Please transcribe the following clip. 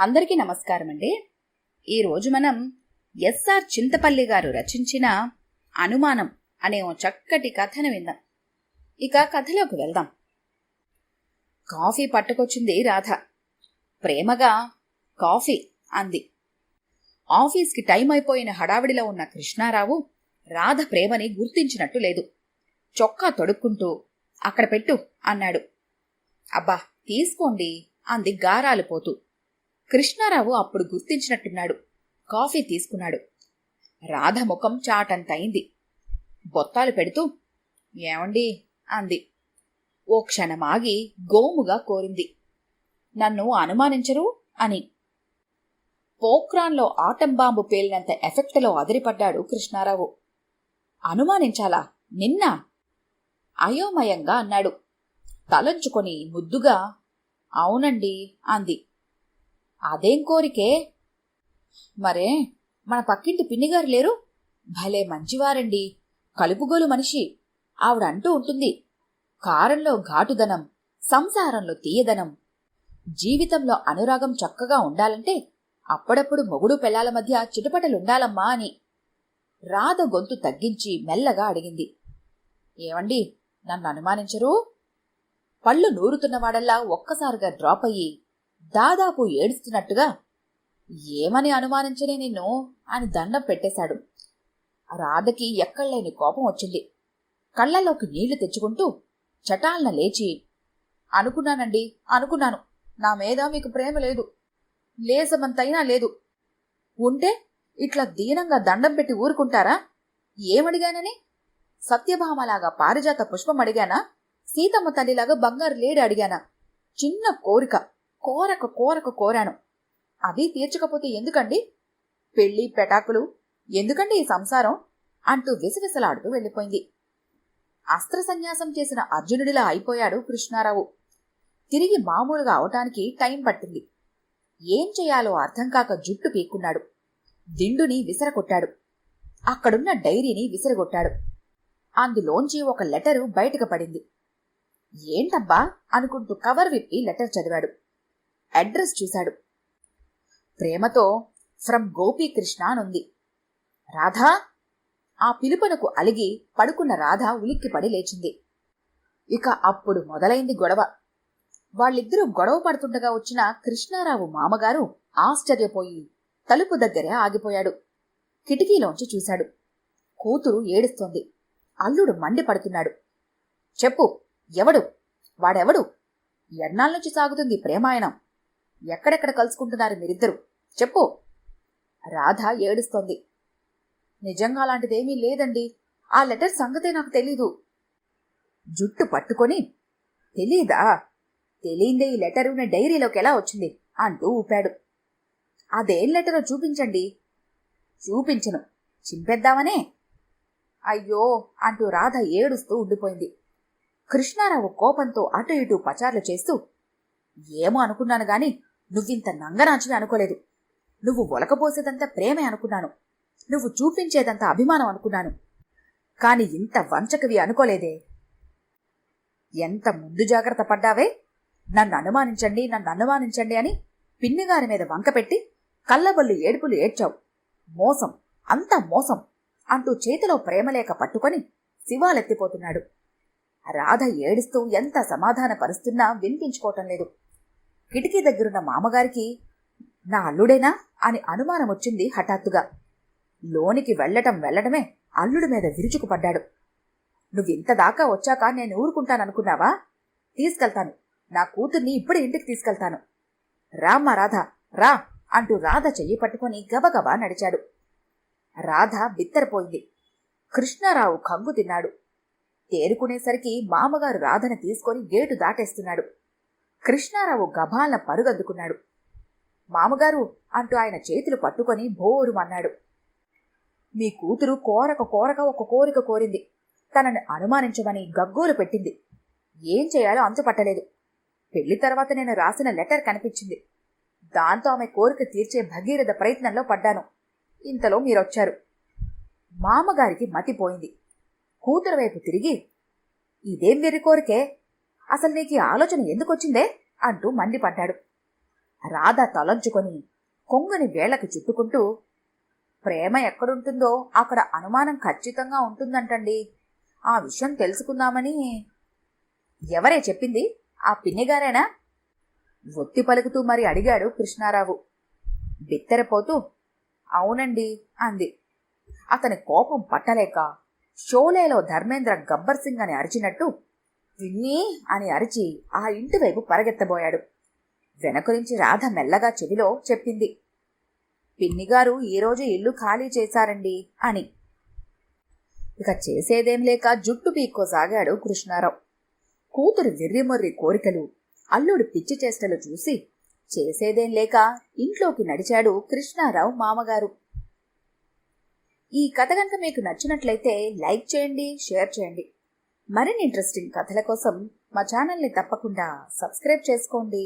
అందరికీ నమస్కారం అండి. ఈరోజు మనం ఎస్ఆర్ చింతపల్లి గారు రచించిన అనుమానం అనే ఓ చక్కటి కథను విందాం. ఇక కథలోకి వెళ్దాం. కాఫీ పట్టుకొచ్చింది రాధ. ప్రేమగా కాఫీ అంది. ఆఫీస్కి టైం అయిపోయిన హడావిడిలో ఉన్న కృష్ణారావు రాధ ప్రేమని గుర్తించినట్టు లేదు. చొక్కా తొడుక్కుంటూ అక్కడ పెట్టు అన్నాడు. అబ్బా తీసుకోండి అంది గారాలు పోతూ. కృష్ణారావు అప్పుడు గుర్తించినట్టున్నాడు. కాఫీ తీసుకున్నాడు. రాధ ముఖం చాటంతయింది. బొత్తాలు పెడుతూ ఏమండి అంది. ఓ క్షణమాగి గోముగా కోరింది, నన్ను అనుమానించరు అని. పోక్రాన్లో ఆటం బాంబు పేలినంత ఎఫెక్ట్లో అదిరిపడ్డాడు కృష్ణారావు. అనుమానించాలా? నిన్న? అయోమయంగా అన్నాడు. తలంచుకొని ముద్దుగా అవునండి అంది. అదేం కోరికే? మరే మన పక్కింటి పిన్నిగారు లేరు? భలే మంచివారండి, కలుపుగోలు మనిషి. ఆవిడంటూ ఉంటుంది, కారంలో ఘాటుదనం, సంసారంలో తీయదనం, జీవితంలో అనురాగం చక్కగా ఉండాలంటే అప్పుడప్పుడు మొగుడు పెళ్లాల మధ్య చిటుపటలుండాలమ్మా అని. రాధ గొంతు తగ్గించి మెల్లగా అడిగింది, ఏమండి నన్ను అనుమానించరు? పళ్ళు నూరుతున్నవాడల్లా ఒక్కసారిగా డ్రాప్ అయ్యి దాదాపు ఏడుస్తున్నట్టుగా ఏమని అనుమానించనే నిన్ను అని దండం పెట్టేశాడు. రాధకి ఎక్కడలేని కోపం వచ్చింది. కళ్లలోకి నీళ్లు తెచ్చుకుంటూ చటాలన లేచి, అనుకున్నానండి, అనుకున్నాను. నా మీద మీకు ప్రేమ లేదు, లేసమంతైనా లేదు. ఉంటే ఇట్లా దీనంగా దండం పెట్టి ఊరుకుంటారా? ఏమడిగానని? సత్యభామలాగా పారిజాత పుష్పం అడిగానా? సీతమ్మ తల్లిలాగా బంగారు లేడి అడిగానా? చిన్న కోరిక కోరాను. అది తీర్చకపోతే ఎందుకండి పెళ్లి పెటాకులు, ఎందుకండి ఈ సంసారం అంటూ విసవిసలాడుతూ వెళ్ళిపోయింది. అస్త్ర సన్యాసం చేసిన అర్జునుడిలా అయిపోయాడు కృష్ణారావు. తిరిగి మామూలుగా అవటానికి టైం పట్టింది. ఏం చేయాలో అర్థం కాక జుట్టు పీక్కున్నాడు. దిండుని విసరగొట్టాడు. అక్కడున్న డైరీని విసిరగొట్టాడు. అందులోంచి ఒక లెటరు బయటకు పడింది. ఏంటబ్బా అనుకుంటూ కవర్ విప్పి లెటర్ చదివాడు. అడ్రస్ చూశాడు. ప్రేమతో ఫ్రమ్ గోపీకృష్ణ అనుంది. రాధా! ఆ పిలుపునకు అలిగి పడుకున్న రాధ ఉలిక్కిపడి లేచింది. ఇక అప్పుడు మొదలైంది గొడవ. వాళ్ళిద్దరూ గొడవ పడుతుండగా వచ్చిన కృష్ణారావు మామగారు ఆశ్చర్యపోయి తలుపు దగ్గరే ఆగిపోయాడు. కిటికీలోంచి చూశాడు. కూతురు ఏడుస్తోంది. అల్లుడు మండిపడుతున్నాడు. చెప్పు, ఎవడు వాడెవడు? ఎన్నాళ్ళ నుంచి సాగుతుంది ప్రేమాయణం? ఎక్కడెక్కడ కలుసుకుంటున్నారు మీరిద్దరు? చెప్పు. రాధ ఏడుస్తోంది. నిజంగా అలాంటిదేమీ లేదండి, ఆ లెటర్ సంగతే నాకు తెలీదు. జుట్టు పట్టుకొని తెలీదా? తెలీందే ఈ లెటరు నా డైరీలోకి ఎలా వచ్చింది అంటూ ఊపాడు. అదేం లెటరో చూపించండి. చూపించను, చింపేద్దామనే. అయ్యో అంటూ రాధ ఏడుస్తూ ఉండిపోయింది. కృష్ణారావు కోపంతో అటు ఇటు పచార్లు చేస్తూ, ఏమో అనుకున్నాను గాని నువ్వింత నంగనాచివి అనుకోలేదు. నువ్వు ఒలకపోసేదంతా ప్రేమే అనుకున్నాను. నువ్వు చూపించేదంతా అభిమానం అనుకున్నాను. కాని ఇంత వంచకవి అనుకోలేదే. ఎంత ముందు జాగ్రత్త పడ్డావే! నన్ను అనుమానించండి అని పిన్నిగారి మీద వంకపెట్టి కళ్ళబొల్లి ఏడుపులు ఏడ్చావు. మోసం, అంతా మోసం అంటూ చేతిలో ప్రేమలేక పట్టుకొని శివాలెత్తిపోతున్నాడు. రాధ ఏడుస్తూ ఎంత సమాధానపరుస్తున్నా వినిపించుకోవటం లేదు. కిటికీ దగ్గరున్న మామగారికి నా అల్లుడేనా అని అనుమానం వచ్చింది హఠాత్తుగా. లోనికి వెళ్లడమే అల్లుడి మీద విరుచుకుపడ్డాడు. నువ్వింతదాకా వచ్చాక నేను ఊరుకుంటాననుకున్నావా? తీసుకెళ్తాను, నా కూతుర్ని ఇప్పుడే ఇంటికి తీసుకెళ్తాను. రామ్మా రాధ, రా అంటూ రాధ చెయ్యి పట్టుకుని గబగబా నడిచాడు. రాధ బిత్తరపోయింది. కృష్ణారావు కంగు తిన్నాడు. తేరుకునేసరికి మామగారు రాధని తీసుకొని గేటు దాటేస్తున్నాడు. కృష్ణారావు గభాలన పరుగద్దుకున్నాడు. మామగారు అంటూ ఆయన చేతులు పట్టుకొని భోరుమన్నాడు. మీ కూతురు కోరక ఒక కోరిక కోరింది. తనని అనుమానించమని గగ్గోలు పెట్టింది. ఏం చేయాలో అంతుపట్టలేదు. పెళ్లి తర్వాత నేను రాసిన లెటర్ కనిపించింది. దాంతో ఆమె కోరిక తీర్చే భగీరథ ప్రయత్నంలో పడ్డాను. ఇంతలో మీరొచ్చారు. మామగారికి మతిపోయింది. కూతురు వైపు తిరిగి, ఇదేం వెర్రి కోరికే, అసలు నీకు ఆలోచన ఎందుకొచ్చిందే అంటూ మండిపడ్డాడు. రాధ తలంచుకొని కొంగుని వేళ్లకు చుట్టుకుంటూ, ప్రేమ ఎక్కడుంటుందో అక్కడ అనుమానం ఖచ్చితంగా ఉంటుందంటండి. ఆ విషయం తెలుసుకుందామని. ఎవరే చెప్పింది? ఆ పిన్నిగారేనా? ఒత్తి పలుకుతూ మరి అడిగాడు కృష్ణారావు. బిత్తరపోతూ అవునండి అంది. అతని కోపం పట్టలేక షోలేలో ధర్మేంద్ర గబ్బర్ సింగ్ అని అరిచినట్టు పిన్ని అని అరిచి ఆ ఇంటి వైపు పరిగెత్తబోయాడు. వెనక నుంచి రాధ మెల్లగా చెవిలో చెప్పింది, పిన్నిగారు ఈరోజు ఇల్లు ఖాళీ చేశారండి అని. ఇక చేసేదేం లేక జుట్టు పీక్కోసాగాడు కృష్ణారావు. కూతురు వెర్రిమొర్రి కోరికలు, అల్లుడు పిచ్చి చేష్టలు చూసి చేసేదేం లేక ఇంట్లోకి నడిచాడు కృష్ణారావు మామగారు. ఈ కథ కనుక మీకు నచ్చినట్లయితే లైక్ చేయండి, షేర్ చేయండి. మరిన్ని ఇంట్రెస్టింగ్ కథల కోసం మా ఛానల్ని తప్పకుండా సబ్స్క్రైబ్ చేసుకోండి.